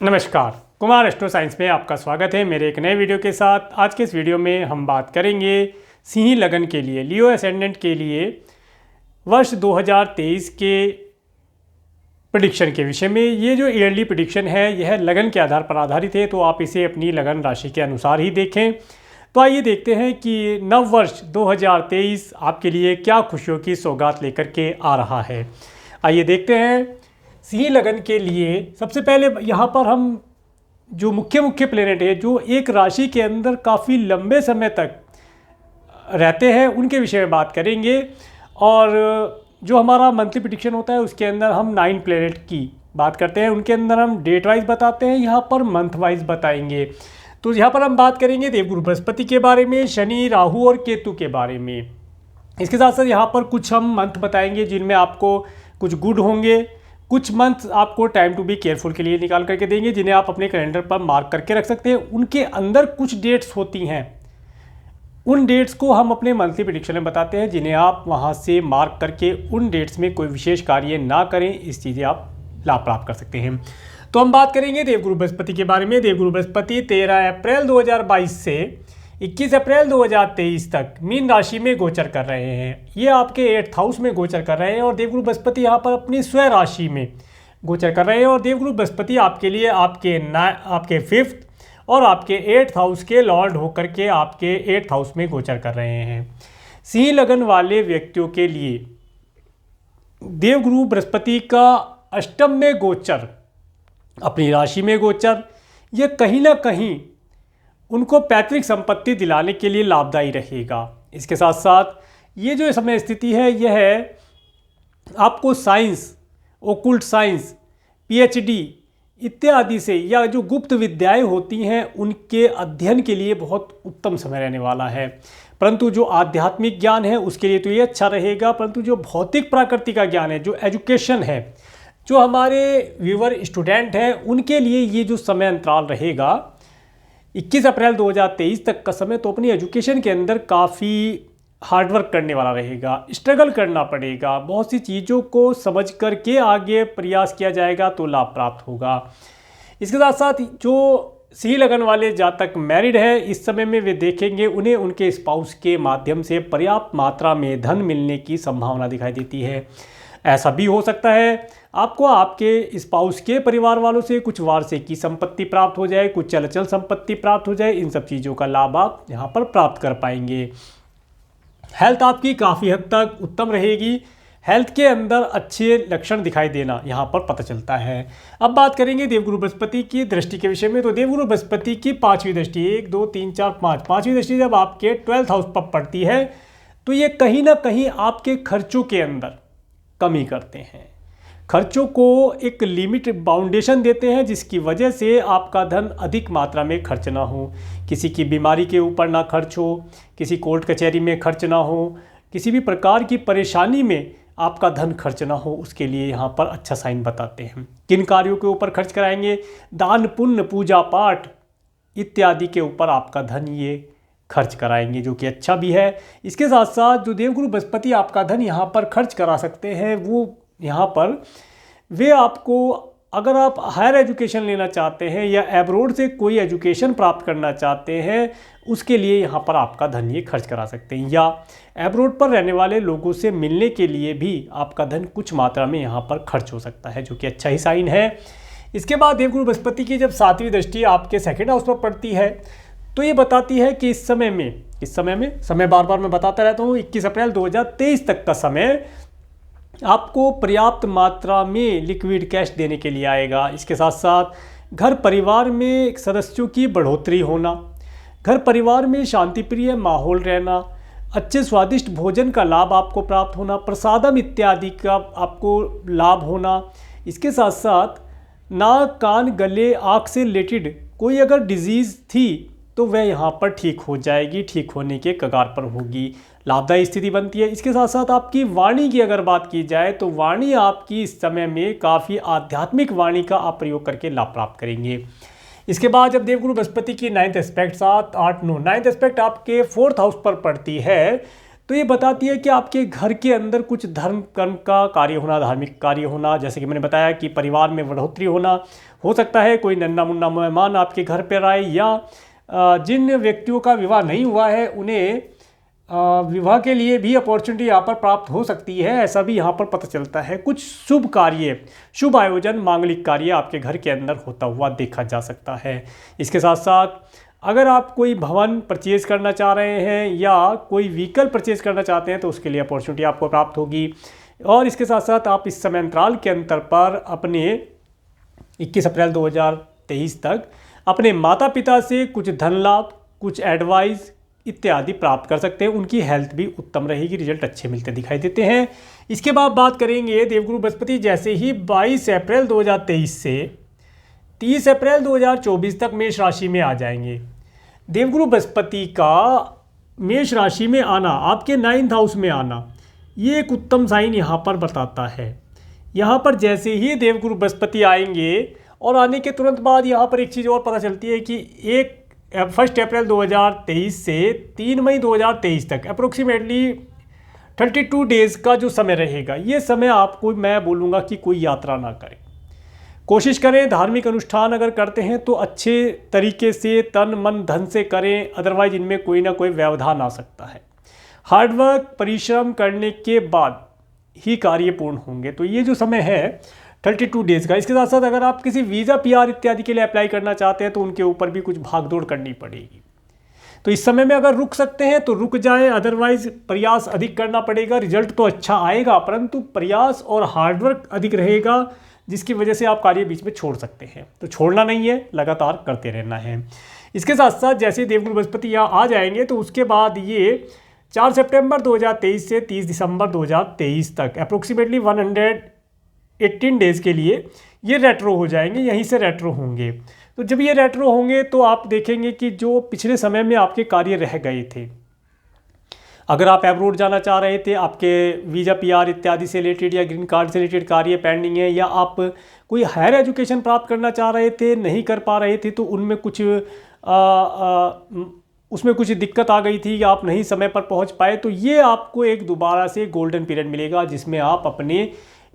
नमस्कार, Kumar astro science में आपका स्वागत है मेरे एक नए वीडियो के साथ। आज के इस वीडियो में हम बात करेंगे सिंह लगन के लिए, लियो एसेंडेंट के लिए वर्ष 2023 के प्रेडिक्शन के विषय में। ये जो ईयरली प्रेडिक्शन है यह लगन के आधार पर आधारित है, तो आप इसे अपनी लगन राशि के अनुसार ही देखें। तो आइए देखते हैं कि नव वर्ष 2023 आपके लिए क्या खुशियों की सौगात लेकर के आ रहा है। आइए देखते हैं सिंह लगन के लिए। सबसे पहले यहाँ पर हम जो मुख्य प्लेनेट है जो एक राशि के अंदर काफ़ी लंबे समय तक रहते हैं उनके विषय में बात करेंगे। और जो हमारा मंथली प्रेडिक्शन होता है उसके अंदर हम 9 प्लेनेट की बात करते हैं, उनके अंदर हम डेट वाइज बताते हैं, यहाँ पर मंथ वाइज बताएंगे। तो यहाँ पर हम बात करेंगे देवगुरु बृहस्पति के बारे में, शनि, राहु और केतु के बारे में। इसके साथ साथ यहाँ पर कुछ हम मंथ बताएंगे जिनमें आपको कुछ गुड होंगे, कुछ मंथ आपको टाइम टू बी केयरफुल के लिए निकाल करके देंगे जिन्हें आप अपने कैलेंडर पर मार्क करके रख सकते हैं। उनके अंदर कुछ डेट्स होती हैं, उन डेट्स को हम अपने मंथली प्रेडिक्शन में बताते हैं जिन्हें आप वहां से मार्क करके उन डेट्स में कोई विशेष कार्य ना करें, इस चीज़ें आप लाभ प्राप्त कर सकते हैं। तो हम बात करेंगे देवगुरु बृहस्पति के बारे में। देवगुरु बृहस्पति 13 अप्रैल 2022 से 21 अप्रैल 2023 तक मीन राशि में गोचर कर रहे हैं। ये आपके 8th हाउस में गोचर कर रहे हैं और देवगुरु बृहस्पति यहाँ पर अपनी स्वयं राशि में गोचर कर रहे हैं। और देवगुरु बृहस्पति आपके लिए आपके 5th और आपके 8th हाउस के लॉर्ड होकर के आपके 8th हाउस में गोचर कर रहे हैं। सिंह लगन वाले व्यक्तियों के लिए देवगुरु बृहस्पति का अष्टम में गोचर, अपनी राशि में गोचर, यह कहीं ना कहीं उनको पैतृक संपत्ति दिलाने के लिए लाभदायी रहेगा। इसके साथ साथ ये जो समय स्थिति है यह है आपको साइंस, ओकुल्ट साइंस, पीएचडी इत्यादि से या जो गुप्त विद्याएं होती हैं उनके अध्ययन के लिए बहुत उत्तम समय रहने वाला है। परंतु जो आध्यात्मिक ज्ञान है उसके लिए तो ये अच्छा रहेगा, परंतु जो भौतिक प्रकृति का ज्ञान है, जो एजुकेशन है, जो हमारे व्यूअर स्टूडेंट हैं उनके लिए ये जो समय अंतराल रहेगा 21 अप्रैल 2023 तक का समय, तो अपनी एजुकेशन के अंदर काफ़ी हार्डवर्क करने वाला रहेगा, स्ट्रगल करना पड़ेगा, बहुत सी चीज़ों को समझ करके आगे प्रयास किया जाएगा तो लाभ प्राप्त होगा। इसके साथ साथ जो सिंह लगन वाले जातक मैरिड है इस समय में वे देखेंगे उन्हें उनके स्पाउस के माध्यम से पर्याप्त मात्रा में धन मिलने की संभावना दिखाई देती है। ऐसा भी हो सकता है आपको आपके स्पाउस के परिवार वालों से कुछ वारसे की संपत्ति प्राप्त हो जाए, कुछ चल संपत्ति प्राप्त हो जाए। इन सब चीज़ों का लाभ आप यहाँ पर प्राप्त कर पाएंगे। हेल्थ आपकी काफ़ी हद तक उत्तम रहेगी, हेल्थ के अंदर अच्छे लक्षण दिखाई देना यहाँ पर पता चलता है। अब बात करेंगे देवगुरु बृहस्पति की दृष्टि के विषय में। तो देवगुरु बृहस्पति की 5वीं दृष्टि, 1 2 3 4 5, 5वीं दृष्टि जब आपके 12th हाउस पर पड़ती है तो ये कहीं ना कहीं आपके खर्चों के अंदर कमी करते हैं, खर्चों को एक लिमिट बाउंडेशन देते हैं जिसकी वजह से आपका धन अधिक मात्रा में खर्च ना हो, किसी की बीमारी के ऊपर ना खर्च हो, किसी कोर्ट कचहरी में खर्च ना हो, किसी भी प्रकार की परेशानी में आपका धन खर्च ना हो, उसके लिए यहाँ पर अच्छा साइन बताते हैं। किन कार्यों के ऊपर खर्च कराएंगे? दान पुण्य, पूजा पाठ इत्यादि के ऊपर आपका धन ये खर्च कराएंगे, जो कि अच्छा भी है। इसके साथ साथ जो देवगुरु बृहस्पति आपका धन यहाँ पर खर्च करा सकते हैं वो यहाँ पर वे आपको, अगर आप हायर एजुकेशन लेना चाहते हैं या एब्रोड से कोई एजुकेशन प्राप्त करना चाहते हैं उसके लिए यहाँ पर आपका धन ये खर्च करा सकते हैं, या एब्रोड पर रहने वाले लोगों से मिलने के लिए भी आपका धन कुछ मात्रा में यहाँ पर खर्च हो सकता है, जो कि अच्छा ही साइन है। इसके बाद देवगुरु बृहस्पति की जब 7वीं दृष्टि आपके 2nd हाउस पर पड़ती है तो ये बताती है कि इस समय में समय बार बार मैं बताता रहता हूँ, 21 अप्रैल 2023 तक का समय आपको पर्याप्त मात्रा में लिक्विड कैश देने के लिए आएगा। इसके साथ साथ घर परिवार में सदस्यों की बढ़ोतरी होना, घर परिवार में शांतिप्रिय माहौल रहना, अच्छे स्वादिष्ट भोजन का लाभ आपको प्राप्त होना, प्रसादम इत्यादि का आपको लाभ होना। इसके साथ साथ नाक, कान, गले, आँख से रिलेटेड कोई अगर डिजीज़ थी तो वह यहाँ पर ठीक हो जाएगी, ठीक होने के कगार पर होगी, लाभदायी स्थिति बनती है। इसके साथ साथ आपकी वाणी की अगर बात की जाए तो वाणी आपकी इस समय में काफ़ी आध्यात्मिक वाणी का आप प्रयोग करके लाभ प्राप्त करेंगे। इसके बाद जब देवगुरु बृहस्पति की 9th एस्पेक्ट 7 8 9 9th एस्पेक्ट आपके 4th हाउस पर पड़ती है तो ये बताती है कि आपके घर के अंदर कुछ धर्म कर्म का कार्य होना, धार्मिक कार्य होना, जैसे कि मैंने बताया कि परिवार में बढ़ोतरी होना, हो सकता है कोई नन्ना मुन्ना मेहमान आपके घर पर आए, या जिन व्यक्तियों का विवाह नहीं हुआ है उन्हें विवाह के लिए भी अपॉर्चुनिटी यहाँ पर प्राप्त हो सकती है, ऐसा भी यहाँ पर पता चलता है। कुछ शुभ कार्य, शुभ आयोजन, मांगलिक कार्य आपके घर के अंदर होता हुआ देखा जा सकता है। इसके साथ साथ अगर आप कोई भवन परचेज़ करना चाह रहे हैं या कोई व्हीकल परचेज़ करना चाहते हैं तो उसके लिए अपॉर्चुनिटी आपको प्राप्त होगी। और इसके साथ साथ आप इस समय अंतराल के अंतर पर अपने 21 अप्रैल 2023 तक अपने माता पिता से कुछ धन लाभ, कुछ एडवाइस इत्यादि प्राप्त कर सकते हैं। उनकी हेल्थ भी उत्तम रहेगी, रिजल्ट अच्छे मिलते दिखाई देते हैं। इसके बाद बात करेंगे देवगुरु बृहस्पति जैसे ही 22 अप्रैल 2023 से 30 अप्रैल 2024 तक मेष राशि में आ जाएंगे। देवगुरु बृहस्पति का मेष राशि में आना, आपके 9th हाउस में आना, ये एक उत्तम साइन यहाँ पर बताता है। यहाँ पर जैसे ही देवगुरु बृहस्पति आएंगे और आने के तुरंत बाद यहाँ पर एक चीज़ और पता चलती है कि 1 अप्रैल 2023 से 3 मई 2023 तक अप्रोक्सीमेटली 32 डेज़ का जो समय रहेगा, ये समय आपको मैं बोलूँगा कि कोई यात्रा ना करें। कोशिश करें धार्मिक अनुष्ठान अगर करते हैं तो अच्छे तरीके से तन मन धन से करें, अदरवाइज इनमें कोई ना कोई व्यवधान आ सकता है। हार्डवर्क, परिश्रम करने के बाद ही कार्य पूर्ण होंगे। तो ये जो समय है 32 डेज़ का। इसके साथ साथ अगर आप किसी वीज़ा, PR इत्यादि के लिए अप्लाई करना चाहते हैं तो उनके ऊपर भी कुछ भागदौड़ करनी पड़ेगी। तो इस समय में अगर रुक सकते हैं तो रुक जाएं, अदरवाइज प्रयास अधिक करना पड़ेगा। रिजल्ट तो अच्छा आएगा परंतु प्रयास और हार्डवर्क अधिक रहेगा, जिसकी वजह से आप कार्य बीच में छोड़ सकते हैं। तो छोड़ना नहीं है, लगातार करते रहना है। इसके साथ साथ जैसे देवगुरु बृहस्पति यहाँ आ जाएंगे तो उसके बाद ये 4 सितंबर 2023 से 30 दिसंबर 2023 तक अप्रोक्सीमेटली 118 डेज़ के लिए ये रेट्रो हो जाएंगे, यहीं से रेट्रो होंगे। तो जब ये रेट्रो होंगे तो आप देखेंगे कि जो पिछले समय में आपके कार्य रह गए थे, अगर आप एब्रोड जाना चाह रहे थे, आपके वीज़ा, PR इत्यादि से रिलेटेड या ग्रीन कार्ड से रिलेटेड कार्य पेंडिंग है, या आप कोई हायर एजुकेशन प्राप्त करना चाह रहे थे, नहीं कर पा रहे थे, तो उनमें कुछ उसमें कुछ दिक्कत आ गई थी या आप नहीं समय पर पहुंच पाए, तो ये आपको एक दोबारा से गोल्डन पीरियड मिलेगा जिसमें आप अपने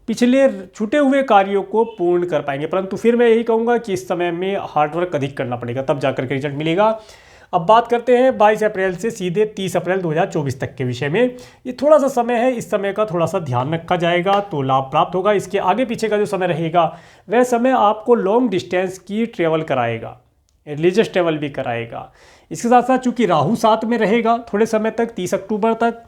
पिछले छूटे हुए कार्यों को पूर्ण कर पाएंगे। परंतु फिर मैं यही कहूँगा कि इस समय में हार्डवर्क अधिक करना पड़ेगा, तब जाकर के रिजल्ट मिलेगा। अब बात करते हैं 22 अप्रैल से सीधे 30 अप्रैल 2024 तक के विषय में। ये थोड़ा सा समय है, इस समय का थोड़ा सा ध्यान रखा जाएगा तो लाभ प्राप्त होगा। इसके आगे पीछे का जो समय रहेगा वह समय आपको लॉन्ग डिस्टेंस की ट्रेवल कराएगा, रिलीजियस ट्रेवल भी कराएगा। इसके साथ साथ चूँकि राहु साथ में रहेगा थोड़े समय तक, 30 अक्टूबर तक,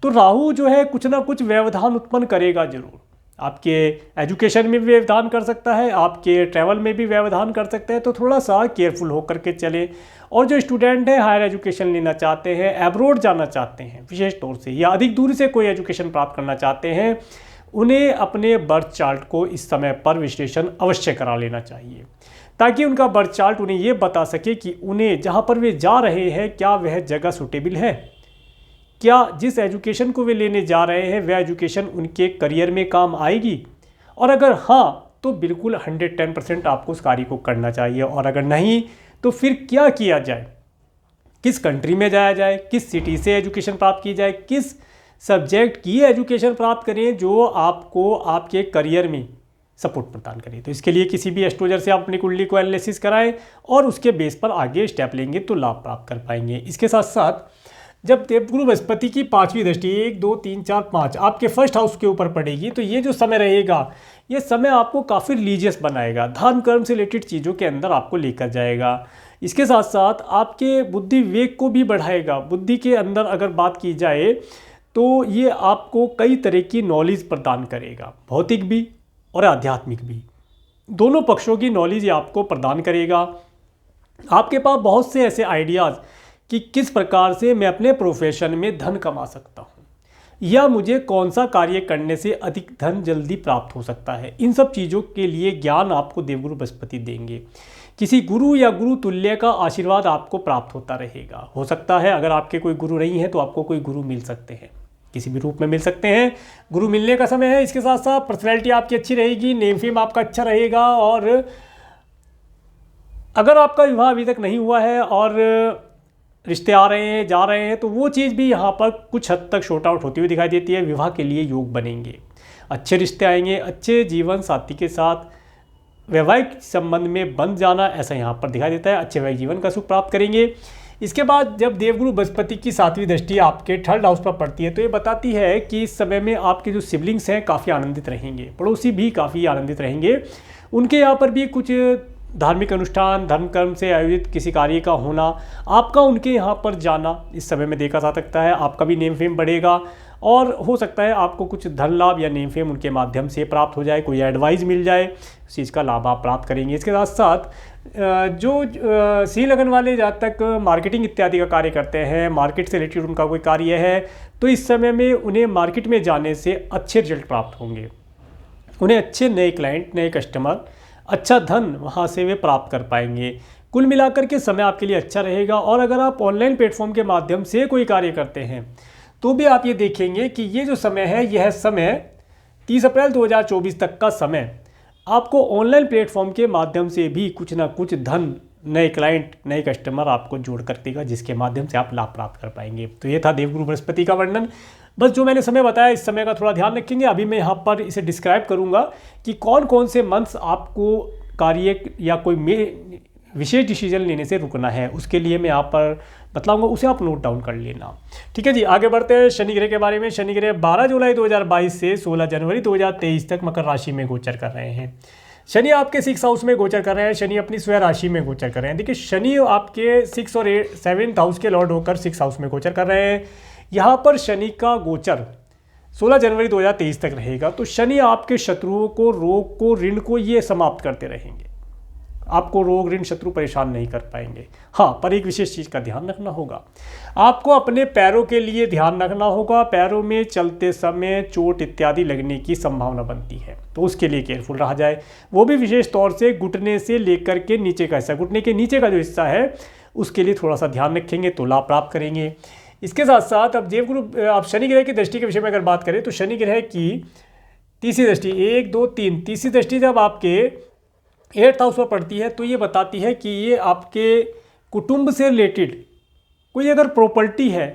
तो राहु जो है कुछ ना कुछ व्यवधान उत्पन्न करेगा जरूर। आपके एजुकेशन में भी व्यवधान कर सकता है, आपके ट्रैवल में भी व्यवधान कर सकता है। तो थोड़ा सा केयरफुल होकर के चलें। और जो स्टूडेंट हैं, हायर एजुकेशन लेना चाहते हैं, एब्रोड जाना चाहते हैं विशेष तौर से, या अधिक दूरी से कोई एजुकेशन प्राप्त करना चाहते हैं, उन्हें अपने बर्थ चार्ट को इस समय पर विश्लेषण अवश्य करा लेना चाहिए, ताकि उनका बर्थ चार्ट उन्हें ये बता सके कि उन्हें जहाँ पर वे जा रहे हैं क्या वह जगह सूटेबल है, क्या जिस एजुकेशन को वे लेने जा रहे हैं वह एजुकेशन उनके करियर में काम आएगी, और अगर हाँ तो बिल्कुल 110% आपको उस कार्य को करना चाहिए। और अगर नहीं तो फिर क्या किया जाए, किस कंट्री में जाया जाए, किस सिटी से एजुकेशन प्राप्त की जाए, किस सब्जेक्ट की एजुकेशन प्राप्त करें जो आपको आपके करियर में सपोर्ट प्रदान करें। तो इसके लिए किसी भी एस्ट्रोलॉजर से आप अपनी कुंडली को एनालिसिस कराएं और उसके बेस पर आगे स्टेप लेंगे तो लाभ प्राप्त कर पाएंगे। इसके साथ साथ जब देवगुरु बृहस्पति की 5वीं दृष्टि 1, 2, 3, 4, 5 आपके फर्स्ट हाउस के ऊपर पड़ेगी, तो ये जो समय रहेगा ये समय आपको काफ़ी रिलीजियस बनाएगा, धर्म कर्म से रिलेटेड चीज़ों के अंदर आपको लेकर जाएगा। इसके साथ साथ आपके बुद्धि विवेक को भी बढ़ाएगा। बुद्धि के अंदर अगर बात की जाए तो ये आपको कई तरह की नॉलेज प्रदान करेगा, भौतिक भी और आध्यात्मिक भी, दोनों पक्षों की नॉलेज ये आपको प्रदान करेगा। आपके पास बहुत से ऐसे आइडियाज़ कि किस प्रकार से मैं अपने प्रोफेशन में धन कमा सकता हूँ, या मुझे कौन सा कार्य करने से अधिक धन जल्दी प्राप्त हो सकता है, इन सब चीज़ों के लिए ज्ञान आपको देवगुरु बृहस्पति देंगे। किसी गुरु या गुरु तुल्य का आशीर्वाद आपको प्राप्त होता रहेगा। हो सकता है अगर आपके कोई गुरु नहीं है तो आपको कोई गुरु मिल सकते हैं, किसी भी रूप में मिल सकते हैं, गुरु मिलने का समय है। इसके साथ साथ पर्सनैलिटी आपकी अच्छी रहेगी, नेम फेम आपका अच्छा रहेगा। और अगर आपका विवाह अभी तक नहीं हुआ है और रिश्ते आ रहे हैं, जा रहे हैं, तो वो चीज़ भी यहाँ पर कुछ हद तक शॉर्ट आउट होती हुई दिखाई देती है। विवाह के लिए योग बनेंगे, अच्छे रिश्ते आएंगे, अच्छे जीवन साथी के साथ वैवाहिक संबंध में बंध जाना ऐसा यहाँ पर दिखाई देता है। अच्छे वैवाहिक जीवन का सुख प्राप्त करेंगे। इसके बाद जब देवगुरु बृहस्पति की 7वीं दृष्टि आपके 3rd हाउस पर पड़ती है तो ये बताती है कि इस समय में आपके जो सिबलिंग्स हैं काफ़ी आनंदित रहेंगे, पड़ोसी भी काफ़ी आनंदित रहेंगे। उनके यहाँ पर भी कुछ धार्मिक अनुष्ठान, धर्म कर्म से आयोजित किसी कार्य का होना, आपका उनके यहाँ पर जाना इस समय में देखा जा सकता है। आपका भी नेम फेम बढ़ेगा और हो सकता है आपको कुछ धन लाभ या नेम फेम उनके माध्यम से प्राप्त हो जाए, कोई एडवाइस मिल जाए, उस चीज़ का लाभ आप प्राप्त करेंगे। इसके साथ साथ जो सिंह लगन वाले जहाँ तक मार्केटिंग इत्यादि का कार्य करते हैं, मार्केट से रिलेटेड उनका कोई कार्य है, तो इस समय में उन्हें मार्केट में जाने से अच्छे रिजल्ट प्राप्त होंगे। उन्हें अच्छे नए क्लाइंट, नए कस्टमर, अच्छा धन वहाँ से वे प्राप्त कर पाएंगे। कुल मिलाकर के समय आपके लिए अच्छा रहेगा। और अगर आप ऑनलाइन प्लेटफॉर्म के माध्यम से कोई कार्य करते हैं तो भी आप ये देखेंगे कि ये जो समय है, यह समय 30 अप्रैल 2024 तक का समय आपको ऑनलाइन प्लेटफॉर्म के माध्यम से भी कुछ ना कुछ धन, नए क्लाइंट, नए कस्टमर आपको जोड़ कर देगा, जिसके माध्यम से आप लाभ प्राप्त कर पाएंगे। तो ये था देवगुरु बृहस्पति का वर्णन। बस जो मैंने समय बताया, इस समय का थोड़ा ध्यान रखेंगे। अभी मैं यहाँ पर इसे डिस्क्राइब करूँगा कि कौन कौन से मंथ्स आपको कार्य या कोई विशेष डिसीजन लेने से रुकना है, उसके लिए मैं यहाँ पर बतलाऊंगा, उसे आप नोट डाउन कर लेना। ठीक है जी, आगे बढ़ते हैं शनि ग्रह के बारे में। शनि ग्रह 12 जुलाई 2022 से 16 जनवरी 2023 तक मकर राशि में गोचर कर रहे हैं। शनि आपके 6 हाउस में गोचर कर रहे हैं। शनि अपनी स्वयं राशि में गोचर कर रहे हैं। देखिए, शनि आपके 6 और 7th हाउस के लॉर्ड होकर 6 हाउस में गोचर कर रहे हैं। यहाँ पर शनि का गोचर 16 जनवरी 2023 तक रहेगा। तो शनि आपके शत्रुओं को, रोग को, ऋण को ये समाप्त करते रहेंगे। आपको रोग, ऋण, शत्रु परेशान नहीं कर पाएंगे। हाँ, पर एक विशेष चीज़ का ध्यान रखना होगा। आपको अपने पैरों के लिए ध्यान रखना होगा। पैरों में चलते समय चोट इत्यादि लगने की संभावना बनती है, तो उसके लिए केयरफुल रहा जाए। वो भी विशेष तौर से घुटने से लेकर के नीचे का हिस्सा, घुटने के नीचे का जो हिस्सा है, उसके लिए थोड़ा सा ध्यान रखेंगे तो लाभ प्राप्त करेंगे। इसके साथ साथ अब देवगुरु, आप शनि ग्रह की दृष्टि के विषय में अगर बात करें तो शनि ग्रह की तीसरी दृष्टि, 1, 2, 3, तीसरी दृष्टि जब आपके 8th हाउस पर पड़ती है तो ये बताती है कि ये आपके कुटुंब से रिलेटेड कोई अगर प्रॉपर्टी है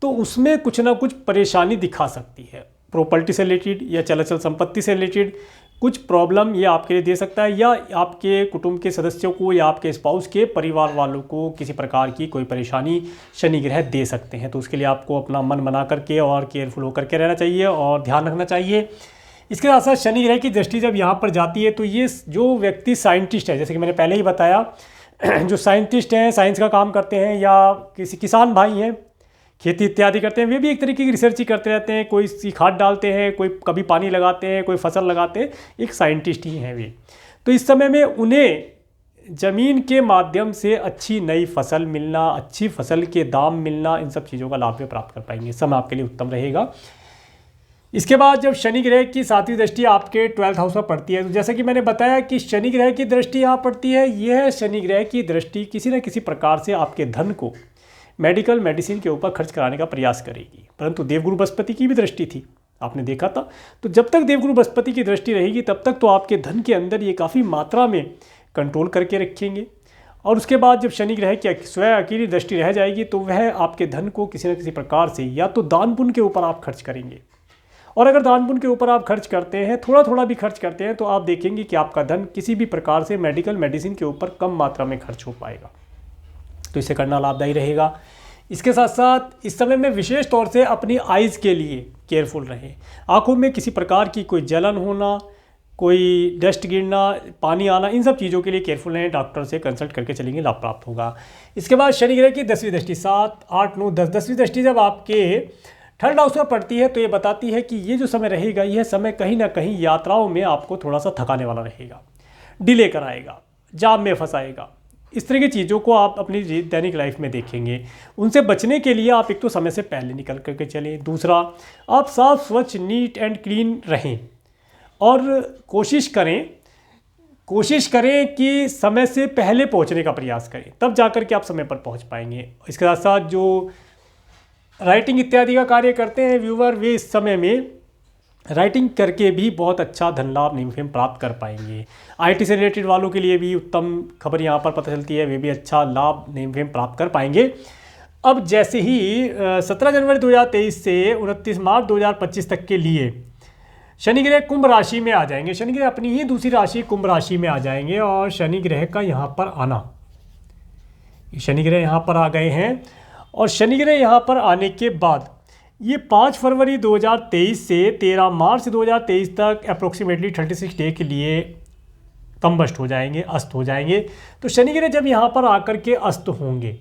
तो उसमें कुछ ना कुछ परेशानी दिखा सकती है। प्रॉपर्टी से रिलेटेड या चल संपत्ति से रिलेटेड कुछ प्रॉब्लम ये आपके लिए दे सकता है, या आपके कुटुंब के सदस्यों को या आपके स्पाउस के परिवार वालों को किसी प्रकार की कोई परेशानी शनि ग्रह दे सकते हैं। तो उसके लिए आपको अपना मन बना करके और केयरफुल होकर के रहना चाहिए और ध्यान रखना चाहिए। इसके साथ साथ शनि ग्रह की दृष्टि जब यहाँ पर जाती है तो ये जो व्यक्ति साइंटिस्ट है, जैसे कि मैंने पहले ही बताया, जो साइंटिस्ट हैं, साइंस का काम करते हैं, या किसी किसान भाई हैं, खेती इत्यादि करते हैं, वे भी एक तरीके की रिसर्च ही करते रहते हैं। कोई सी खाद डालते हैं, कोई कभी पानी लगाते हैं, कोई फसल लगाते हैं, एक साइंटिस्ट ही हैं वे। तो इस समय में उन्हें ज़मीन के माध्यम से अच्छी नई फसल मिलना, अच्छी फसल के दाम मिलना, इन सब चीज़ों का लाभ वे प्राप्त कर पाएंगे। समय आपके लिए उत्तम रहेगा। इसके बाद जब शनि ग्रह की 7वीं दृष्टि आपके 12th हाउस पर पड़ती है, तो जैसा कि मैंने बताया कि शनि ग्रह की दृष्टि यहाँ पड़ती है, यह शनि ग्रह की दृष्टि किसी न किसी प्रकार से आपके धन को मेडिकल, मेडिसिन के ऊपर खर्च कराने का प्रयास करेगी। परंतु देवगुरु बृहस्पति की भी दृष्टि थी, आपने देखा था। तो जब तक देवगुरु बृहस्पति की दृष्टि रहेगी तब तक तो आपके धन के अंदर ये काफ़ी मात्रा में कंट्रोल करके रखेंगे। और उसके बाद जब शनि ग्रह की स्वयं अकेली दृष्टि रह जाएगी तो वह आपके धन को किसी न किसी प्रकार से या तो दान पुण्य के ऊपर आप खर्च करेंगे, और अगर दान पुण्य के ऊपर आप खर्च करते हैं, थोड़ा थोड़ा भी खर्च करते हैं, तो आप देखेंगे कि आपका धन किसी भी प्रकार से मेडिकल, मेडिसिन के ऊपर कम मात्रा में खर्च हो पाएगा। तो इसे करना लाभदायी रहेगा। इसके साथ साथ इस समय में विशेष तौर से अपनी आइज़ के लिए केयरफुल रहें। आँखों में किसी प्रकार की कोई जलन होना, कोई डस्ट गिरना, पानी आना, इन सब चीज़ों के लिए केयरफुल रहें। डॉक्टर से कंसल्ट करके चलेंगे, लाभ प्राप्त होगा। इसके बाद शनि ग्रह की 10वीं दृष्टि, 7, 8, 9, 10, 10वीं दृष्टि जब आपके 3rd हाउस में पड़ती है तो ये बताती है कि ये जो समय रहेगा, यह समय कहीं ना कहीं यात्राओं में आपको थोड़ा सा थकाने वाला रहेगा, डिले कराएगा, जाम में फंसाएगा। इस तरह की चीज़ों को आप अपनी दैनिक लाइफ में देखेंगे। उनसे बचने के लिए आप एक तो समय से पहले निकल करके चलें, दूसरा आप साफ स्वच्छ, नीट एंड क्लीन रहें, और कोशिश करें कि समय से पहले पहुंचने का प्रयास करें, तब जाकर के आप समय पर पहुंच पाएंगे। इसके साथ साथ जो राइटिंग इत्यादि का कार्य करते हैं व्यूवर, वे इस समय में राइटिंग करके भी बहुत अच्छा धन लाभ, नेम फेम प्राप्त कर पाएंगे। आईटी से रिलेटेड वालों के लिए भी उत्तम खबर यहाँ पर पता चलती है, वे भी अच्छा लाभ, नेम फेम प्राप्त कर पाएंगे। अब जैसे ही 17 जनवरी 2023 से 29 मार्च 2025 तक के लिए शनि ग्रह कुंभ राशि में आ जाएंगे। शनि ग्रह अपनी ही दूसरी राशि कुंभ राशि में आ जाएंगे और शनि ग्रह का यहाँ पर आना, शनि ग्रह यहाँ पर आ गए हैं और शनि ग्रह यहाँ पर आने के बाद ये 5 फरवरी 2023 से 13 मार्च 2023 तक अप्रोक्सीमेटली 36 डे के लिए कम्बस्ट हो जाएंगे, अस्त हो जाएंगे। तो शनि ग्रह जब यहाँ पर आकर के अस्त होंगे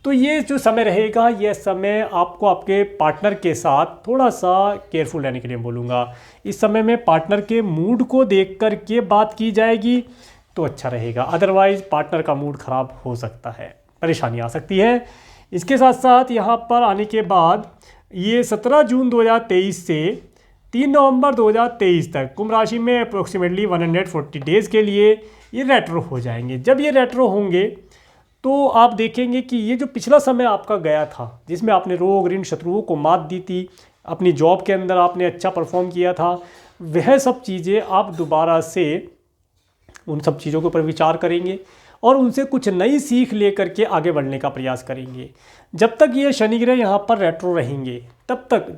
तो ये जो समय रहेगा, यह समय आपको आपके पार्टनर के साथ थोड़ा सा केयरफुल रहने के लिए बोलूँगा। इस समय में पार्टनर के मूड को देख कर के बात की जाएगी तो अच्छा रहेगा, अदरवाइज़ पार्टनर का मूड ख़राब हो सकता है, परेशानी आ सकती है। इसके साथ साथ यहाँ पर आने के बाद ये 17 जून 2023 से 3 नवंबर 2023 तक कुंभ राशि में अप्रोक्सीमेटली 140 डेज़ के लिए ये रेट्रो हो जाएंगे। जब ये रेट्रो होंगे तो आप देखेंगे कि ये जो पिछला समय आपका गया था, जिसमें आपने रोग ऋण शत्रुओं को मात दी थी, अपनी जॉब के अंदर आपने अच्छा परफॉर्म किया था, वह सब चीज़ें आप दोबारा से उन सब चीज़ों के ऊपर विचार करेंगे और उनसे कुछ नई सीख लेकर के आगे बढ़ने का प्रयास करेंगे। जब तक ये शनि ग्रह यहाँ पर रेट्रो रहेंगे तब तक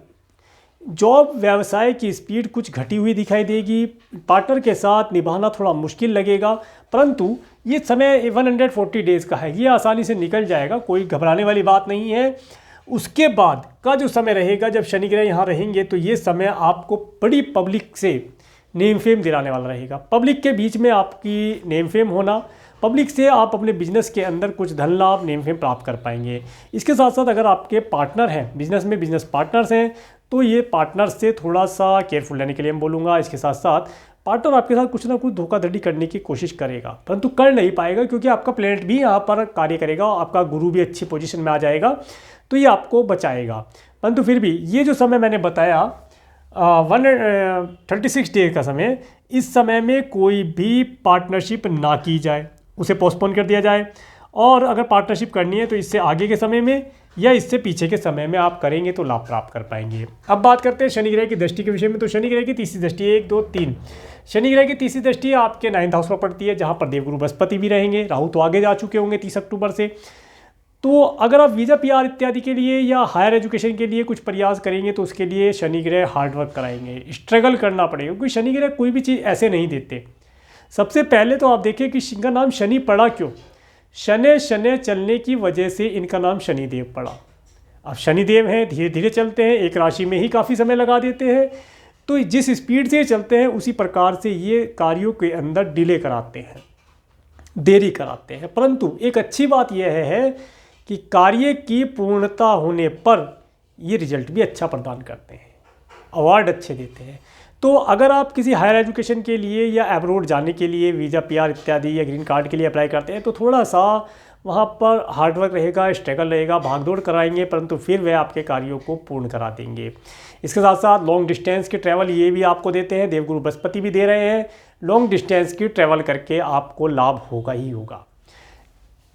जॉब व्यवसाय की स्पीड कुछ घटी हुई दिखाई देगी, पार्टनर के साथ निभाना थोड़ा मुश्किल लगेगा, परंतु ये समय 140 डेज़ का है, ये आसानी से निकल जाएगा, कोई घबराने वाली बात नहीं है। उसके बाद का जो समय रहेगा जब शनि ग्रह यहाँ रहेंगे तो ये समय आपको बड़ी पब्लिक से नेम फेम दिलाने वाला रहेगा। पब्लिक के बीच में आपकी नेम फेम होना, पब्लिक से आप अपने बिजनेस के अंदर कुछ धन लाभ नेम फेम प्राप्त कर पाएंगे। इसके साथ साथ अगर आपके पार्टनर हैं बिजनेस में, बिजनेस पार्टनर्स हैं, तो ये पार्टनर से थोड़ा सा केयरफुल रहने के लिए मैं बोलूँगा। इसके साथ साथ पार्टनर आपके साथ कुछ ना कुछ धोखाधड़ी करने की कोशिश करेगा, परंतु कर नहीं पाएगा क्योंकि आपका प्लैनेट भी यहाँ पर कार्य करेगा, आपका गुरु भी अच्छी पोजीशन में आ जाएगा, तो ये आपको बचाएगा। परंतु फिर भी ये जो समय मैंने बताया 136 डे का समय, इस समय में कोई भी पार्टनरशिप ना की जाए, उसे पोस्टपोन कर दिया जाए, और अगर पार्टनरशिप करनी है तो इससे आगे के समय में या इससे पीछे के समय में आप करेंगे तो लाभ प्राप्त कर पाएंगे। अब बात करते हैं शनि ग्रह की दृष्टि के विषय में। तो शनि ग्रह की तीसरी दृष्टि 1, 2, 3, शनि ग्रह की तीसरी दृष्टि आपके 9th हाउस पर पड़ती है, जहाँ पर देवगुरु बृहस्पति भी रहेंगे। राहु तो आगे जा चुके होंगे 30 अक्टूबर से। तो अगर आप वीज़ा PR इत्यादि के लिए या हायर एजुकेशन के लिए कुछ प्रयास करेंगे तो उसके लिए शनि ग्रह हार्डवर्क कराएंगे, स्ट्रगल करना पड़ेगा, क्योंकि शनि ग्रह कोई भी चीज़ ऐसे नहीं देते। सबसे पहले तो आप देखिए कि इनका नाम शनि पड़ा क्यों। शनि शनि चलने की वजह से इनका नाम शनिदेव पड़ा। अब शनिदेव हैं, धीरे धीरे चलते हैं, एक राशि में ही काफ़ी समय लगा देते हैं, तो जिस स्पीड से चलते हैं उसी प्रकार से ये कार्यों के अंदर डिले कराते हैं, देरी कराते हैं। परंतु एक अच्छी बात यह है कि कार्य की पूर्णता होने पर ये रिजल्ट भी अच्छा प्रदान करते हैं, अवार्ड अच्छे देते हैं। तो अगर आप किसी हायर एजुकेशन के लिए या एब्रोड जाने के लिए वीज़ा PR इत्यादि या ग्रीन कार्ड के लिए अप्लाई करते हैं तो थोड़ा सा वहाँ पर हार्डवर्क रहेगा, स्ट्रगल रहेगा, भागदौड़ कराएंगे, परंतु फिर वह आपके कार्यों को पूर्ण करा देंगे। इसके साथ साथ लॉन्ग डिस्टेंस के ट्रैवल ये भी आपको देते हैं, देवगुरु बृहस्पति भी दे रहे हैं। लॉन्ग डिस्टेंस की ट्रैवल करके आपको लाभ होगा ही होगा,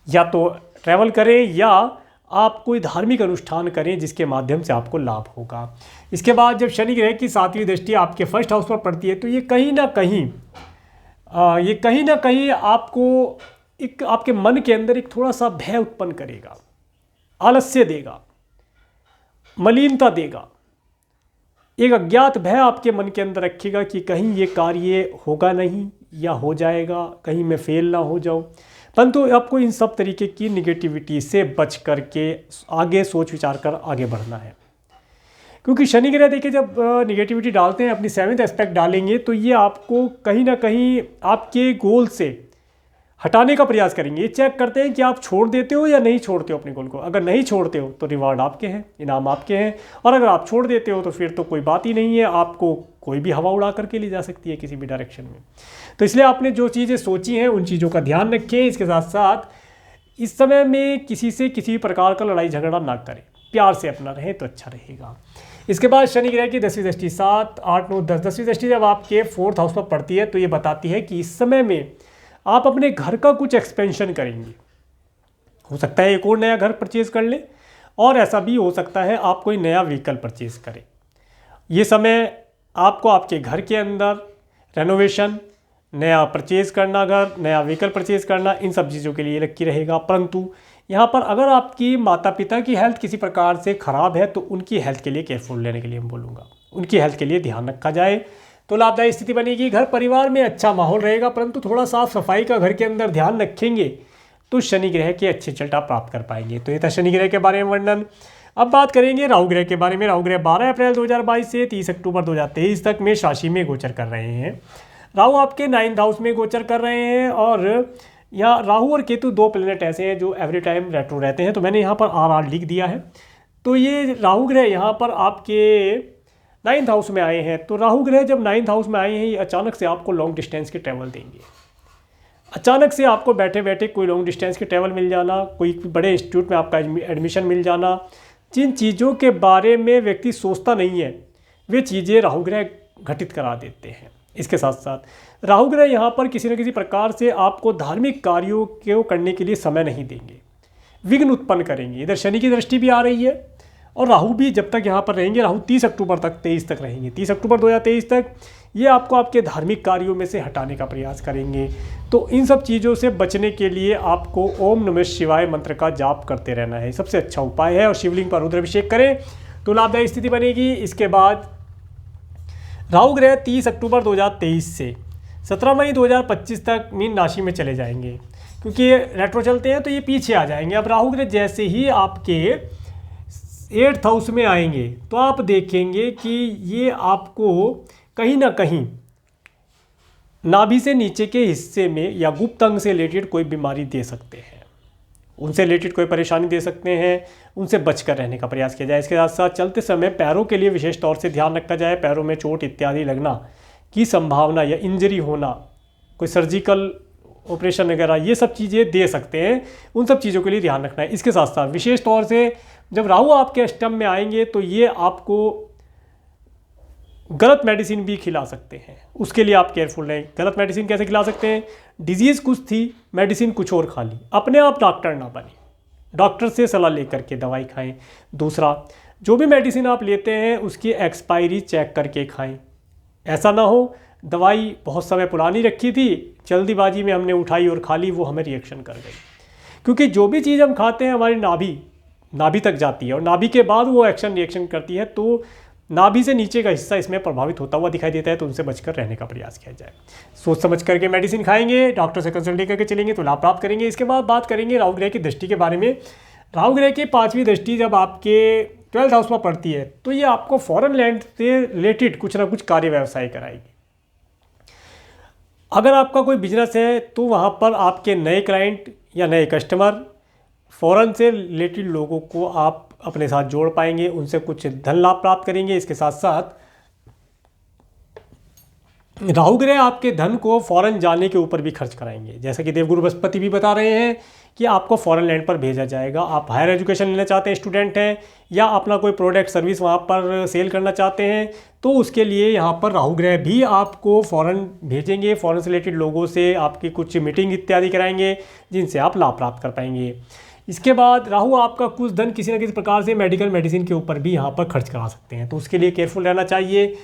या तो ट्रैवल करें या आप कोई धार्मिक अनुष्ठान करें जिसके माध्यम से आपको लाभ होगा। इसके बाद जब शनि ग्रह की 7वीं दृष्टि आपके 1st हाउस पर पड़ती है तो ये कहीं ना कहीं आपको एक आपके मन के अंदर एक थोड़ा सा भय उत्पन्न करेगा, आलस्य देगा, मलिनता देगा, एक अज्ञात भय आपके मन के अंदर रखेगा कि कहीं ये कार्य होगा नहीं या हो जाएगा, कहीं मैं फेल ना हो जाऊं। परंतु आपको इन सब तरीके की निगेटिविटी से बच करके आगे सोच विचार कर आगे बढ़ना है, क्योंकि शनि ग्रह देखिए जब निगेटिविटी डालते हैं, अपनी 7th एस्पेक्ट डालेंगे तो ये आपको कहीं ना कहीं आपके गोल से हटाने का प्रयास करेंगे। ये चेक करते हैं कि आप छोड़ देते हो या नहीं छोड़ते हो अपने गोल को। अगर नहीं छोड़ते हो तो रिवार्ड आपके हैं, इनाम आपके हैं, और अगर आप छोड़ देते हो तो फिर तो कोई बात ही नहीं है, आपको कोई भी हवा उड़ा करके ले जा सकती है किसी भी डायरेक्शन में। तो इसलिए आपने जो चीज़ें सोची हैं उन चीज़ों का ध्यान रखें। इसके साथ साथ इस समय में किसी से किसी प्रकार का लड़ाई झगड़ा ना करें, प्यार से अपना रहें तो अच्छा रहेगा। इसके बाद शनि ग्रह की 10वीं दृष्टि 7, 8, 9, 10 10वीं दृष्टि जब आपके 4th हाउस पर पड़ती है तो ये बताती है कि इस समय में आप अपने घर का कुछ एक्सपेंशन करेंगे। हो सकता है एक और नया घर परचेज़ कर लें, और ऐसा भी हो सकता है आप कोई नया व्हीकल परचेज़ करें। ये समय आपको आपके घर के अंदर रेनोवेशन, नया परचेज़ करना, घर नया व्हीकल परचेज़ करना, इन सब चीज़ों के लिए लक्की रहेगा। परंतु यहाँ पर अगर आपकी माता पिता की हेल्थ किसी प्रकार से ख़राब है तो उनकी हेल्थ के लिए केयरफुल लेने के लिए मैं बोलूँगा, उनकी हेल्थ के लिए ध्यान रखा जाए। तो लाभदायी स्थिति बनेगी। घर परिवार में अच्छा माहौल रहेगा, परंतु थोड़ा साफ सफाई का घर के अंदर ध्यान रखेंगे तो शनि ग्रह के अच्छे रिजल्ट आप प्राप्त कर पाएंगे। तो ये था शनि ग्रह के बारे में वर्णन। अब बात करेंगे राहु ग्रह के बारे में। राहु ग्रह 12 अप्रैल 2022 से 30 अक्टूबर 2023 तक मेष राशि में गोचर कर रहे हैं। राहु आपके 9th हाउस में गोचर कर रहे हैं और यहाँ राहु और केतु दो प्लेनेट ऐसे हैं जो एवरी टाइम रेट्रो रहते हैं। तो मैंने यहाँ पर RR लिख दिया है। तो ये राहु ग्रह यहाँ पर आपके 9th हाउस में आए हैं। तो राहु ग्रह जब 9th हाउस में आए हैं, ये अचानक से आपको लॉन्ग डिस्टेंस के ट्रैवल देंगे। अचानक से आपको बैठे बैठे कोई लॉन्ग डिस्टेंस के ट्रैवल मिल जाना, कोई बड़े इंस्टीट्यूट में आपका एडमिशन मिल जाना, जिन चीज़ों के बारे में व्यक्ति सोचता नहीं है वे चीज़ें राहु ग्रह घटित करा देते हैं। इसके साथ साथ राहु ग्रह यहाँ पर किसी न किसी प्रकार से आपको धार्मिक कार्यों को करने के लिए समय नहीं देंगे, विघ्न उत्पन्न करेंगे। इधर शनि की दृष्टि भी आ रही है और राहु भी जब तक यहाँ पर रहेंगे, राहु 30 अक्टूबर तक 23 तक रहेंगे, 30 अक्टूबर 2023 तक ये आपको आपके धार्मिक कार्यों में से हटाने का प्रयास करेंगे। तो इन सब चीज़ों से बचने के लिए आपको ओम नमः शिवाय मंत्र का जाप करते रहना है, सबसे अच्छा उपाय है। और शिवलिंग पर रुद्राभिषेक करें तो लाभदायी स्थिति बनेगी। इसके बाद राहु ग्रह 30 अक्टूबर 2023 से 17 मई 2025 तक मीन राशि में चले जाएंगे, क्योंकि ये रेट्रो चलते हैं तो ये पीछे आ जाएंगे। अब राहु ग्रह जैसे ही आपके 8th हाउस में आएंगे तो आप देखेंगे कि ये आपको कहीं ना कहीं नाभि से नीचे के हिस्से में या गुप्त अंग से रिलेटेड कोई बीमारी दे सकते हैं, उनसे रिलेटेड कोई परेशानी दे सकते हैं, उनसे बचकर रहने का प्रयास किया जाए। इसके साथ साथ चलते समय पैरों के लिए विशेष तौर से ध्यान रखा जाए। पैरों में चोट इत्यादि लगना की संभावना या इंजरी होना, कोई सर्जिकल ऑपरेशन वगैरह ये सब चीज़ें दे सकते हैं, उन सब चीज़ों के लिए ध्यान रखना है। इसके साथ साथ विशेष तौर से जब राहु आपके अष्टम में आएंगे तो ये आपको गलत मेडिसिन भी खिला सकते हैं, उसके लिए आप केयरफुल रहें। गलत मेडिसिन कैसे खिला सकते हैं? डिजीज़ कुछ थी, मेडिसिन कुछ और खा ली, अपने आप डॉक्टर ना बने, डॉक्टर से सलाह लेकर के दवाई खाएं। दूसरा, जो भी मेडिसिन आप लेते हैं उसकी एक्सपायरी चेक करके खाएं। ऐसा ना हो दवाई बहुत समय पुरानी रखी थी, जल्दीबाजी में हमने उठाई और खा ली, वो हमें रिएक्शन कर गई। क्योंकि जो भी चीज़ हम खाते हैं हमारी नाभि तक जाती है और नाभि के बाद वो एक्शन रिएक्शन करती है, तो नाभि से नीचे का हिस्सा इसमें प्रभावित होता हुआ दिखाई देता है। तो उनसे बचकर रहने का प्रयास किया जाए। सोच समझ करके मेडिसिन खाएंगे, डॉक्टर से कंसल्ट करके चलेंगे तो लाभ प्राप्त करेंगे। इसके बाद बात करेंगे राहु ग्रह की दृष्टि के बारे में। राहु ग्रह की 5वीं दृष्टि जब आपके 12th हाउस में पड़ती है तो ये आपको फॉरेन लैंड से रिलेटेड कुछ ना कुछ कार्य व्यवसाय कराएगी। अगर आपका कोई बिजनेस है तो वहाँ पर आपके नए क्लाइंट या नए कस्टमर, फॉरेन से रिलेटेड लोगों को आप अपने साथ जोड़ पाएंगे, उनसे कुछ धन लाभ प्राप्त करेंगे। इसके साथ साथ राहु ग्रह आपके धन को फॉरेन जाने के ऊपर भी खर्च कराएंगे। जैसा कि देवगुरु बृहस्पति भी बता रहे हैं कि आपको फॉरेन लैंड पर भेजा जाएगा। आप हायर एजुकेशन लेना चाहते हैं, स्टूडेंट हैं, या अपना कोई प्रोडक्ट सर्विस वहाँ पर सेल करना चाहते हैं, तो उसके लिए यहाँ पर राहु ग्रह भी आपको फॉरेन भेजेंगे। फॉरेन से रिलेटेड लोगों से आपकी कुछ मीटिंग इत्यादि कराएंगे जिनसे आप लाभ प्राप्त कर पाएंगे। इसके बाद राहु आपका कुछ धन किसी न किसी प्रकार से मेडिकल मेडिसिन के ऊपर भी यहाँ पर खर्च करा सकते हैं, तो उसके लिए केयरफुल रहना चाहिए।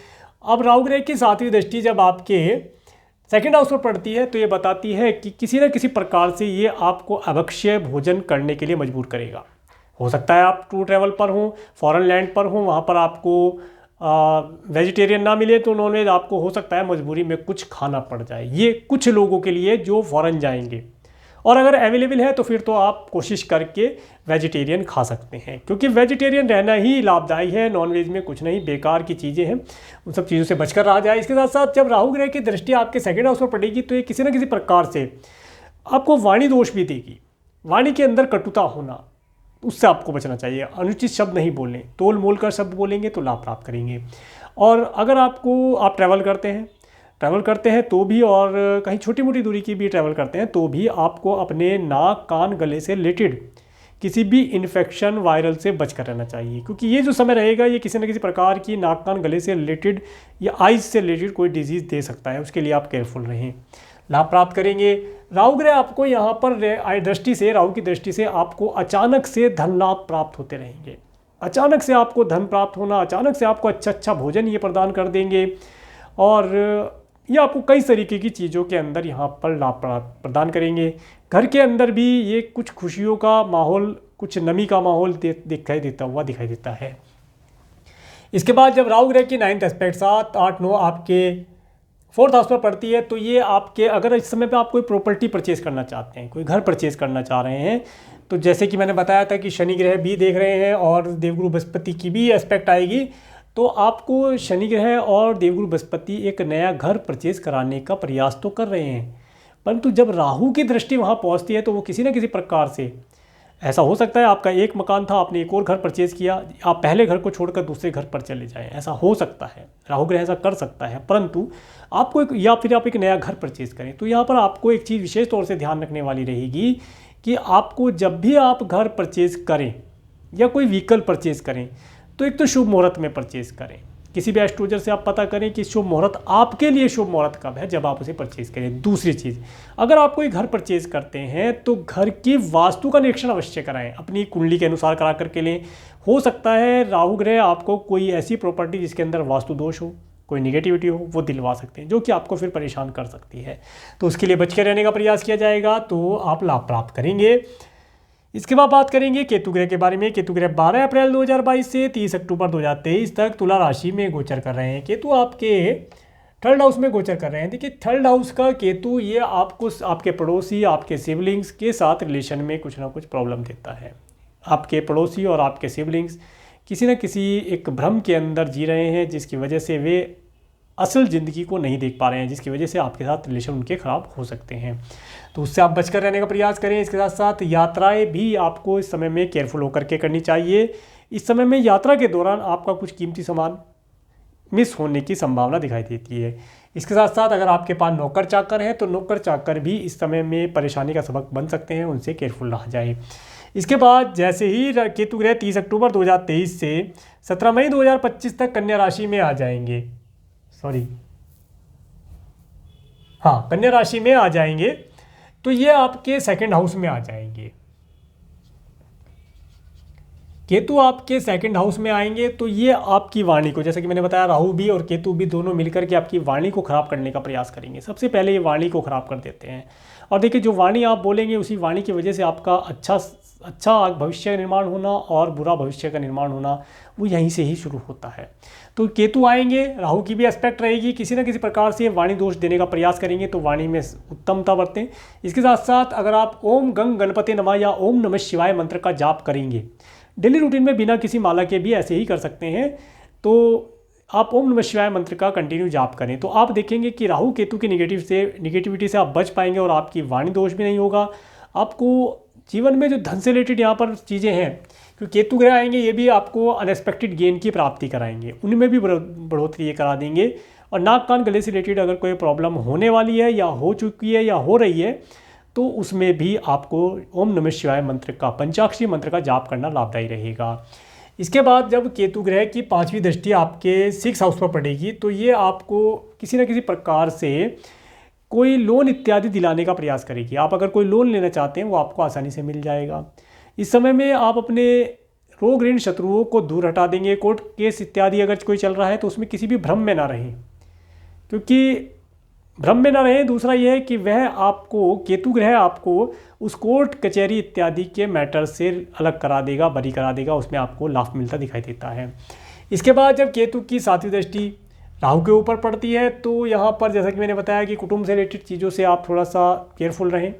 अब राहु ग्रह की 7वीं दृष्टि जब आपके 2nd हाउस पर पड़ती है तो ये बताती है कि किसी न किसी प्रकार से ये आपको अभक्ष्य भोजन करने के लिए मजबूर करेगा। हो सकता है आप टूर ट्रैवल पर हों, फॉरेन लैंड पर हों, वहाँ पर आपको वेजिटेरियन ना मिले तो नॉनवेज आपको हो सकता है मजबूरी में कुछ खाना पड़ जाए। ये कुछ लोगों के लिए जो फॉरेन जाएंगे, और अगर अवेलेबल है तो फिर तो आप कोशिश करके वेजिटेरियन खा सकते हैं, क्योंकि वेजिटेरियन रहना ही लाभदायी है। नॉनवेज में कुछ नहीं, बेकार की चीज़ें हैं, उन सब चीज़ों से बचकर रहा जाए। इसके साथ साथ जब राहु ग्रह की दृष्टि आपके 2nd हाउस पर पड़ेगी तो ये किसी न किसी प्रकार से आपको वाणी दोष भी देगी। वाणी के अंदर कटुता होना, उससे आपको बचना चाहिए। अनुचित शब्द नहीं बोलने, तोल मोल कर शब्द बोलेंगे तो लाभ प्राप्त करेंगे। और अगर आप ट्रैवल करते हैं तो भी, और कहीं छोटी मोटी दूरी की भी ट्रैवल करते हैं तो भी आपको अपने नाक कान गले से रिलेटेड किसी भी इन्फेक्शन वायरल से बचकर रहना चाहिए, क्योंकि ये जो समय रहेगा ये किसी न किसी प्रकार की नाक कान गले से रिलेटेड या आइज से रिलेटेड कोई डिजीज़ दे सकता है। उसके लिए आप केयरफुल रहें, लाभ प्राप्त करेंगे। राहु ग्रह आपको यहाँ पर राहु की दृष्टि से आपको अचानक से धन लाभ प्राप्त होते रहेंगे। अचानक से आपको धन प्राप्त होना, अचानक से आपको अच्छा भोजन ये प्रदान कर देंगे, और ये आपको कई तरीके की चीज़ों के अंदर यहाँ पर लाभ प्रदान करेंगे। घर के अंदर भी ये कुछ खुशियों का माहौल, कुछ नमी का माहौल दिखाई देता है। इसके बाद जब राहु ग्रह की 9th एस्पेक्ट 7, 8, 9 आपके फोर्थ हाउस पर पड़ती है, तो ये आपके अगर इस समय पे आप कोई प्रॉपर्टी परचेज करना चाहते हैं, कोई घर परचेज करना चाह रहे हैं, तो जैसे कि मैंने बताया था कि शनि ग्रह भी देख रहे हैं और देवगुरु बृहस्पति की भी एस्पेक्ट आएगी, तो आपको शनि ग्रह और देवगुरु बृहस्पति एक नया घर परचेज कराने का प्रयास तो कर रहे हैं, परंतु जब राहु की दृष्टि वहाँ पहुँचती है तो वो किसी न किसी प्रकार से ऐसा हो सकता है आपका एक मकान था, आपने एक और घर परचेज़ किया, आप पहले घर को छोड़कर दूसरे घर पर चले जाएं, ऐसा हो सकता है, राहु ग्रह ऐसा कर सकता है। परंतु आपको या फिर आप एक नया घर परचेज़ करें, तो यहाँ पर आपको एक चीज़ विशेष तौर से ध्यान रखने वाली रहेगी कि आपको जब भी आप घर परचेज़ करें या कोई व्हीकल परचेज़ करें, तो एक तो शुभ मुहूर्त में परचेज़ करें। किसी भी एस्ट्रोलॉजर से आप पता करें कि शुभ मुहूर्त आपके लिए शुभ मुहूर्त कब है, जब आप उसे परचेज करें। दूसरी चीज़, अगर आप कोई घर परचेज करते हैं तो घर की वास्तु का निरीक्षण अवश्य कराएं, अपनी कुंडली के अनुसार करा करके लें। हो सकता है राहु ग्रह आपको कोई ऐसी प्रॉपर्टी जिसके अंदर वास्तु दोष हो, कोई निगेटिविटी हो, वो दिलवा सकते हैं, जो कि आपको फिर परेशान कर सकती है। तो उसके लिए बच के रहने का प्रयास किया जाएगा, तो आप लाभ प्राप्त करेंगे। इसके बाद बात करेंगे केतु ग्रह के बारे में। केतु ग्रह 12 अप्रैल 2022 से 30 अक्टूबर 2023 तक तुला राशि में गोचर कर रहे हैं। केतु आपके थर्ड हाउस में गोचर कर रहे हैं। देखिए, थर्ड हाउस का केतु ये आपको आपके पड़ोसी, आपके सिबलिंग्स के साथ रिलेशन में कुछ ना कुछ प्रॉब्लम देता है। आपके पड़ोसी और आपके सिबलिंग्स किसी न किसी एक भ्रम के अंदर जी रहे हैं, जिसकी वजह से वे असल ज़िंदगी को नहीं देख पा रहे हैं, जिसकी वजह से आपके साथ रिलेशन उनके ख़राब हो सकते हैं। तो उससे आप बचकर रहने का प्रयास करें। इसके साथ साथ यात्राएं भी आपको इस समय में केयरफुल होकर के करनी चाहिए। इस समय में यात्रा के दौरान आपका कुछ कीमती सामान मिस होने की संभावना दिखाई देती है। इसके साथ साथ अगर आपके पास नौकर चाकर हैं, तो नौकर चाकर भी इस समय में परेशानी का सबक बन सकते हैं, उनसे केयरफुल रहा जाए। इसके बाद जैसे ही केतु ग्रह 30 अक्टूबर 2023 से 17 मई 2025 तक कन्या राशि में आ जाएंगे, कन्या राशि में आ जाएंगे, तो ये आपके सेकंड हाउस में आ जाएंगे। केतु आपके सेकंड हाउस में आएंगे तो ये आपकी वाणी को, जैसे कि मैंने बताया, राहु भी और केतु भी दोनों मिलकर के आपकी वाणी को खराब करने का प्रयास करेंगे। सबसे पहले ये वाणी को खराब कर देते हैं। और देखिए, जो वाणी आप बोलेंगे उसी वाणी की वजह से आपका अच्छा भविष्य का निर्माण होना और बुरा भविष्य का निर्माण होना, वो यहीं से ही शुरू होता है। तो केतु आएंगे, राहु की भी एस्पेक्ट रहेगी, किसी न किसी प्रकार से वाणी दोष देने का प्रयास करेंगे, तो वाणी में उत्तमता बरतें। इसके साथ साथ अगर आप ओम गंग गणपति नमः या ओम नमः शिवाय मंत्र का जाप करेंगे डेली रूटीन में, बिना किसी माला के भी ऐसे ही कर सकते हैं, तो आप ओम नमः शिवाय मंत्र का कंटिन्यू जाप करें, तो आप देखेंगे कि राहु केतु की निगेटिविटी से आप बच पाएंगे और आपकी वाणी दोष भी नहीं होगा। आपको जीवन में जो धन से रिलेटेड यहाँ पर चीज़ें हैं, क्योंकि केतु ग्रह आएंगे, ये भी आपको अनएक्सपेक्टेड गेन की प्राप्ति कराएंगे, उनमें भी बढ़ोतरी ये करा देंगे। और नाक कान गले से रिलेटेड अगर कोई प्रॉब्लम होने वाली है या हो चुकी है या हो रही है, तो उसमें भी आपको ओम नमः शिवाय मंत्र का, पंचाक्षरी मंत्र का जाप करना लाभदायी रहेगा। इसके बाद जब केतु ग्रह की 5वीं दृष्टि आपके 6 हाउस पर पड़ेगी, तो ये आपको किसी न किसी प्रकार से कोई लोन इत्यादि दिलाने का प्रयास करेगी। आप अगर कोई लोन लेना चाहते हैं, वो आपको आसानी से मिल जाएगा। इस समय में आप अपने रोग ऋण शत्रुओं को दूर हटा देंगे। कोर्ट केस इत्यादि अगर कोई चल रहा है, तो उसमें किसी भी भ्रम में ना रहें, क्योंकि भ्रम में ना रहें। दूसरा यह है कि वह आपको, केतु ग्रह आपको उस कोर्ट कचहरी इत्यादि के मैटर से अलग करा देगा, बरी करा देगा, उसमें आपको लाभ मिलता दिखाई देता है। इसके बाद जब केतु की 7वीं दृष्टि राहु के ऊपर पड़ती है, तो यहाँ पर जैसा कि मैंने बताया कि कुटुंब से रिलेटेड चीज़ों से आप थोड़ा सा केयरफुल रहें।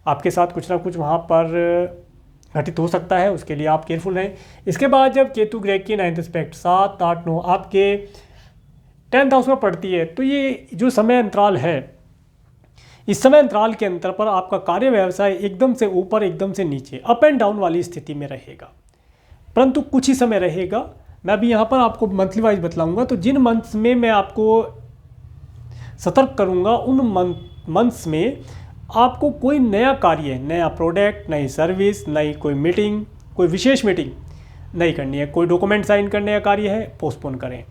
आपके साथ कुछ ना कुछ वहाँ पर घटित हो सकता है, उसके लिए आप केयरफुल रहें। इसके बाद जब केतु ग्रह की 9th एस्पेक्ट 7, 8, 9 आपके 10th हाउस में पड़ती है, तो ये जो समय अंतराल है, इस समय अंतराल के अंतर पर आपका कार्य व्यवसाय एकदम से ऊपर एकदम से नीचे, अप एंड डाउन वाली स्थिति में रहेगा, परंतु कुछ ही समय रहेगा। मैं अभी यहाँ पर आपको मंथली वाइज बतलाऊंगा, तो जिन मंथ्स में मैं आपको सतर्क करूँगा, उन मंथ्स में आपको कोई नया कार्य, नया प्रोडक्ट, नई सर्विस, नई कोई मीटिंग, कोई विशेष मीटिंग नहीं करनी है। कोई डॉक्यूमेंट साइन करने का कार्य है, पोस्टपोन करें,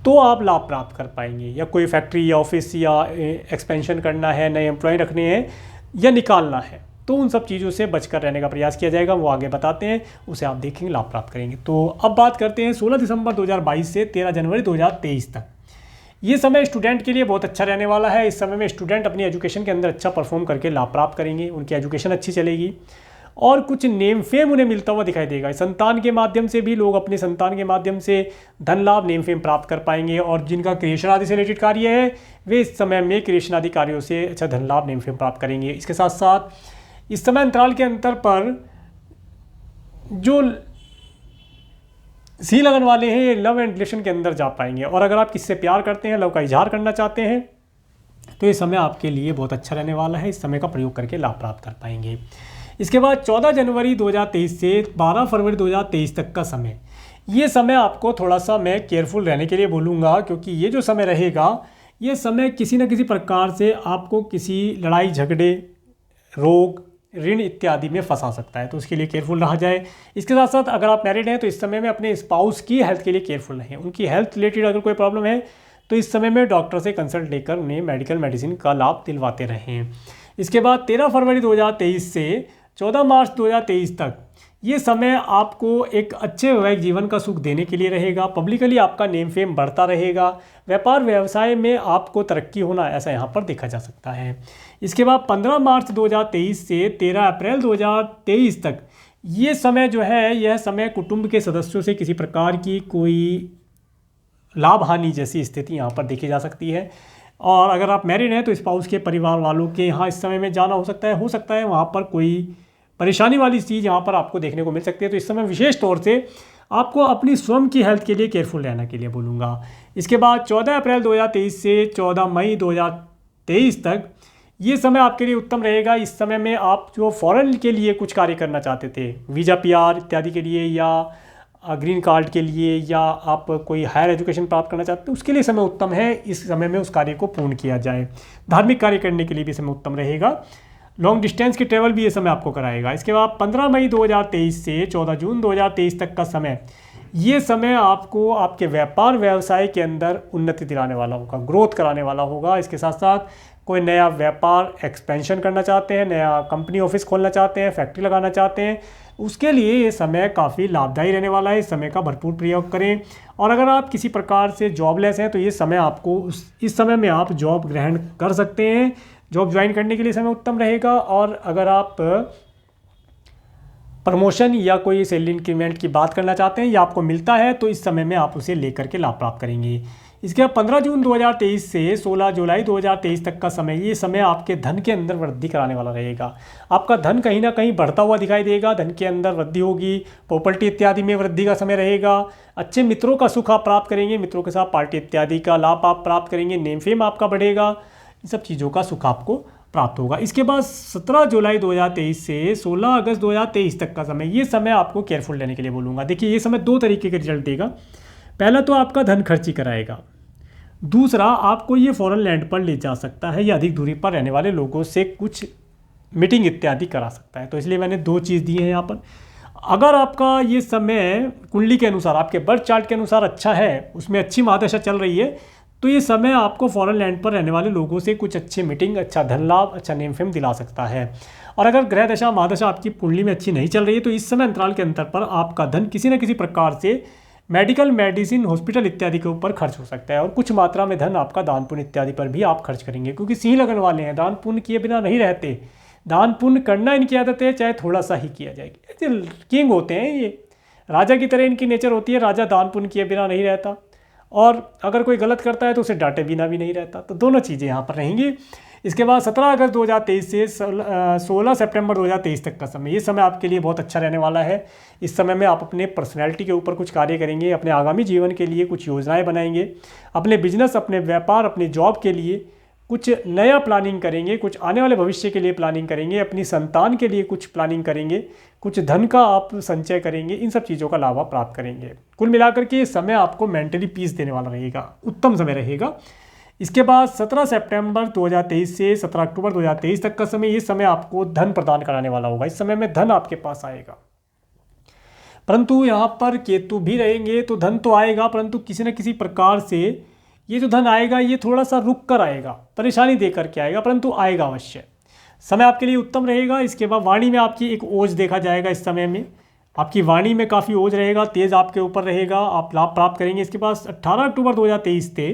तो आप लाभ प्राप्त कर पाएंगे। या कोई फैक्ट्री या ऑफिस या एक्सपेंशन करना है, नए एम्प्लॉय रखने हैं या निकालना है, तो उन सब चीज़ों से बचकर रहने का प्रयास किया जाएगा। वो आगे बताते हैं, उसे आप देखेंगे, लाभ प्राप्त करेंगे। तो अब बात करते हैं 16 दिसंबर 2022 से 13 जनवरी 2023 तक। ये समय स्टूडेंट के लिए बहुत अच्छा रहने वाला है। इस समय में स्टूडेंट अपनी एजुकेशन के अंदर अच्छा परफॉर्म करके लाभ प्राप्त करेंगे, उनकी एजुकेशन अच्छी चलेगी और कुछ नेम फेम उन्हें मिलता हुआ दिखाई देगा। संतान के माध्यम से भी लोग अपने संतान के माध्यम से धन लाभ नेम फेम प्राप्त कर पाएंगे, और जिनका क्रिएशन आदि से रिलेटेड कार्य है वे इस समय में क्रिएशन आदि कार्यों से अच्छा धन लाभ नेम फेम प्राप्त करेंगे। इसके साथ साथ इस समय अंतराल के अंतर पर जो सी लगन वाले हैं ये लव एंड रिलेशन के अंदर जा पाएंगे, और अगर आप किससे प्यार करते हैं, लव का इजहार करना चाहते हैं, तो ये समय आपके लिए बहुत अच्छा रहने वाला है। इस समय का प्रयोग करके लाभ प्राप्त कर पाएंगे। इसके बाद 14 जनवरी 2023 से 12 फरवरी 2023 तक का समय, ये समय आपको थोड़ा सा मैं केयरफुल रहने के लिए बोलूँगा, क्योंकि ये जो समय रहेगा ये समय किसी न किसी प्रकार से आपको किसी लड़ाई झगड़े, रोग, ऋण इत्यादि में फंसा सकता है, तो उसके लिए केयरफुल रहा जाए। इसके साथ साथ अगर आप मैरिड हैं तो इस समय में अपने स्पाउस की हेल्थ के लिए केयरफुल रहें। उनकी हेल्थ रिलेटेड अगर कोई प्रॉब्लम है तो इस समय में डॉक्टर से कंसल्ट लेकर उन्हें मेडिकल मेडिसिन का लाभ दिलवाते रहें। इसके बाद 13 फरवरी 2023 से 14 मार्च 2023 तक ये समय आपको एक अच्छे वैवाहिक जीवन का सुख देने के लिए रहेगा। पब्लिकली आपका नेम फेम बढ़ता रहेगा। व्यापार व्यवसाय में आपको तरक्की होना ऐसा यहाँ पर देखा जा सकता है। इसके बाद 15 मार्च 2023 से 13 अप्रैल 2023 तक ये समय जो है, यह समय कुटुंब के सदस्यों से किसी प्रकार की कोई लाभ हानि जैसी स्थिति यहाँ पर देखी जा सकती है। और अगर आप मैरिड हैं तो स्पाउस के परिवार वालों के यहाँ इस समय में जाना हो सकता है वहाँ पर कोई परेशानी वाली चीज़ यहाँ पर आपको देखने को मिल सकती है। तो इस समय विशेष तौर से आपको अपनी स्वयं की हेल्थ के लिए केयरफुल रहने के लिए बोलूँगा। इसके बाद 14 अप्रैल 2023 से 14 मई 2023 तक ये समय आपके लिए उत्तम रहेगा। इस समय में आप जो फॉरेन के लिए कुछ कार्य करना चाहते थे, वीज़ा PR इत्यादि के लिए, या ग्रीन कार्ड के लिए, या आप कोई हायर एजुकेशन प्राप्त करना चाहते हैं, उसके लिए समय उत्तम है। इस समय में उस कार्य को पूर्ण किया जाए। धार्मिक कार्य करने के लिए भी समय उत्तम रहेगा। लॉन्ग डिस्टेंस की ट्रैवल भी ये समय आपको कराएगा। इसके बाद 15 मई 2023 से 14 जून 2023 तक का समय, ये समय आपको आपके व्यापार व्यवसाय के अंदर उन्नति दिलाने वाला होगा, ग्रोथ कराने वाला होगा। इसके साथ साथ कोई नया व्यापार एक्सपेंशन करना चाहते हैं, नया कंपनी ऑफिस खोलना चाहते हैं, फैक्ट्री लगाना चाहते हैं, उसके लिए ये समय काफ़ी लाभदायी रहने वाला है। इस समय का भरपूर प्रयोग करें। और अगर आप किसी प्रकार से जॉबलेस हैं तो ये समय आपको इस समय में आप जॉब ग्रहण कर सकते हैं। जॉब ज्वाइन करने के लिए समय उत्तम रहेगा। और अगर आप प्रमोशन या कोई सैलरी इंक्रीमेंट की बात करना चाहते हैं या आपको मिलता है तो इस समय में आप उसे लेकर के लाभ प्राप्त करेंगे। इसके बाद 15 जून 2023 से 16 जुलाई 2023 तक का समय, ये समय आपके धन के अंदर वृद्धि कराने वाला रहेगा। आपका धन कहीं ना कहीं बढ़ता हुआ दिखाई देगा। धन के अंदर वृद्धि होगी, प्रॉपर्टी इत्यादि में वृद्धि का समय रहेगा। अच्छे मित्रों का सुख आप प्राप्त करेंगे, मित्रों के साथ पार्टी इत्यादि का लाभ आप प्राप्त करेंगे, नेम फेम आपका बढ़ेगा, इन सब चीज़ों का सुख आपको प्राप्त होगा। इसके बाद 17 जुलाई 2023 से 16 अगस्त 2023 तक का समय, ये समय आपको केयरफुल रहने के लिए बोलूँगा। देखिए ये समय दो तरीके के रिजल्ट देगा। पहला तो आपका धन खर्ची कराएगा, दूसरा आपको ये फॉरेन लैंड पर ले जा सकता है या अधिक दूरी पर रहने वाले लोगों से कुछ मीटिंग इत्यादि करा सकता है। तो इसलिए मैंने दो चीज़ दी है यहाँ पर। अगर आपका ये समय कुंडली के अनुसार, आपके बर्थ चार्ट के अनुसार अच्छा है, उसमें अच्छी महादशा चल रही है, तो ये समय आपको फॉरेन लैंड पर रहने वाले लोगों से कुछ अच्छी मीटिंग, अच्छा धन लाभ, अच्छा नेम फेम दिला सकता है। और अगर ग्रह दशा महादशा आपकी कुंडली में अच्छी नहीं चल रही है तो इस समय अंतराल के अंतर पर आपका धन किसी न किसी प्रकार से मेडिकल, मेडिसिन, हॉस्पिटल इत्यादि के ऊपर खर्च हो सकता है। और कुछ मात्रा में धन आपका दान पुण्य इत्यादि पर भी आप खर्च करेंगे, क्योंकि सिंह लगन वाले हैं, दान पुण्य किए बिना नहीं रहते। दान पुण्य करना इनकी आदत है, चाहे थोड़ा सा ही किया जाएगी। किंग होते हैं ये, राजा की तरह इनकी नेचर होती है। राजा दान पुण्य किए बिना नहीं रहता, और अगर कोई गलत करता है तो उसे डांटे बिना भी नहीं रहता। तो दोनों चीज़ें यहाँ पर रहेंगी। इसके बाद 17 अगस्त 2023 से 16 सितंबर 2023 तक का समय, ये समय आपके लिए बहुत अच्छा रहने वाला है। इस समय में आप अपने पर्सनैलिटी के ऊपर कुछ कार्य करेंगे, अपने आगामी जीवन के लिए कुछ योजनाएं बनाएंगे, अपने बिजनेस, अपने व्यापार, अपने जॉब के लिए कुछ नया प्लानिंग करेंगे, कुछ आने वाले भविष्य के लिए प्लानिंग करेंगे, अपनी संतान के लिए कुछ प्लानिंग करेंगे, कुछ धन का आप संचय करेंगे। इन सब चीज़ों का लाभ आप प्राप्त करेंगे। कुल मिलाकर के ये समय आपको मेंटली पीस देने वाला रहेगा, उत्तम समय रहेगा। इसके बाद 17 सितंबर 2023 से 17 अक्टूबर 2023 तक का समय, ये समय आपको धन प्रदान कराने वाला होगा। इस समय में धन आपके पास आएगा, परंतु यहाँ पर केतु भी रहेंगे तो धन तो आएगा, परंतु किसी न किसी प्रकार से ये जो धन आएगा ये थोड़ा सा रुक कर आएगा, परेशानी दे करके आएगा, परंतु आएगा अवश्य। समय आपके लिए उत्तम रहेगा। इसके बाद वाणी में आपकी एक ओज देखा जाएगा। इस समय में आपकी वाणी में काफ़ी ओज रहेगा, तेज आपके ऊपर रहेगा, आप लाभ प्राप्त करेंगे। इसके बाद 18 अक्टूबर 2023 से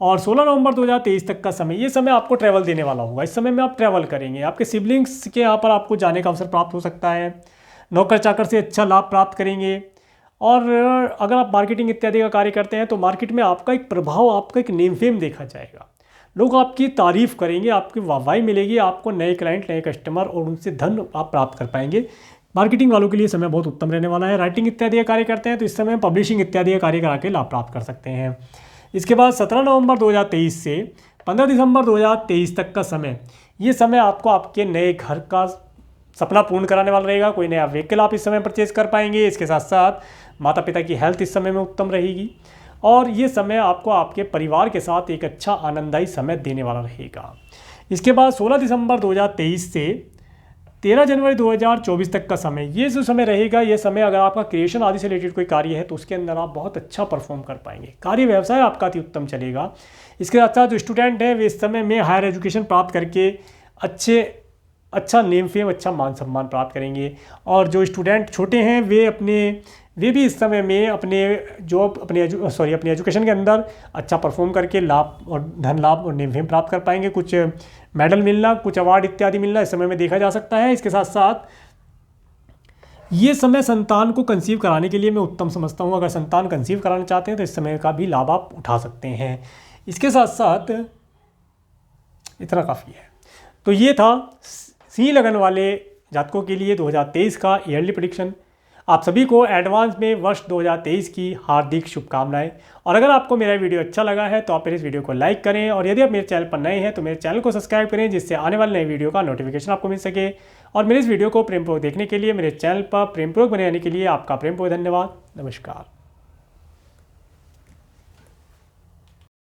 और 16 नवंबर 2023 तक का समय, ये समय आपको ट्रैवल देने वाला होगा। इस समय में आप ट्रैवल करेंगे, आपके सिबलिंग्स के यहाँ पर आपको जाने का अवसर प्राप्त हो सकता है, नौकर चाकर से अच्छा लाभ प्राप्त करेंगे। और अगर आप मार्केटिंग इत्यादि का कार्य करते हैं तो मार्केट में आपका एक प्रभाव, आपका एक नेम फेम देखा जाएगा, लोग आपकी तारीफ़ करेंगे, आपकी वाहवाही मिलेगी, आपको नए क्लाइंट, नए कस्टमर और उनसे धन आप प्राप्त कर पाएंगे। मार्केटिंग वालों के लिए समय बहुत उत्तम रहने वाला है। राइटिंग इत्यादि का कार्य करते हैं तो इस समय पब्लिशिंग इत्यादि का कार्य करा के लाभ प्राप्त कर सकते हैं। इसके बाद 17 नवंबर 2023 से 15 दिसंबर 2023 तक का समय, ये समय आपको आपके नए घर का सपना पूर्ण कराने वाला रहेगा। कोई नया व्हीकल आप इस समय परचेज कर पाएंगे। इसके साथ साथ माता पिता की हेल्थ इस समय में उत्तम रहेगी और ये समय आपको आपके परिवार के साथ एक अच्छा आनंददायी समय देने वाला रहेगा। इसके बाद 16 दिसंबर 2023 से 13 जनवरी 2024 तक का समय, ये जो समय रहेगा, ये समय अगर आपका क्रिएशन आदि से रिलेटेड कोई कार्य है तो उसके अंदर आप बहुत अच्छा परफॉर्म कर पाएंगे। कार्य व्यवसाय आपका अति उत्तम चलेगा। इसके साथ साथ जो स्टूडेंट हैं वे इस समय में हायर एजुकेशन प्राप्त करके अच्छा नेम फेम, अच्छा मान सम्मान प्राप्त करेंगे। और जो स्टूडेंट छोटे हैं वे भी इस समय में अपने एजुकेशन के अंदर अच्छा परफॉर्म करके लाभ और धन लाभ और नेम फेम प्राप्त कर पाएंगे। कुछ मेडल मिलना, कुछ अवार्ड इत्यादि मिलना इस समय में देखा जा सकता है। इसके साथ साथ ये समय संतान को कंसीव कराने के लिए मैं उत्तम समझता हूँ। अगर संतान कंसीव कराना चाहते हैं तो इस समय का भी लाभ आप उठा सकते हैं। इसके साथ साथ इतना काफ़ी है। तो ये था सिंह लगन वाले जातकों के लिए 2023 का ईयरली प्रेडिक्शन। आप सभी को एडवांस में वर्ष 2023 की हार्दिक शुभकामनाएं। और अगर आपको मेरा वीडियो अच्छा लगा है तो आप मेरे इस वीडियो को लाइक करें और यदि आप मेरे चैनल पर नए हैं तो मेरे चैनल को सब्सक्राइब करें, जिससे आने वाले नए वीडियो का नोटिफिकेशन आपको मिल सके। और मेरे इस वीडियो को प्रेमपूर्वक देखने के लिए, मेरे चैनल पर प्रेमपूर्वक बने रहने के लिए आपका प्रेमपूर्वक धन्यवाद। नमस्कार।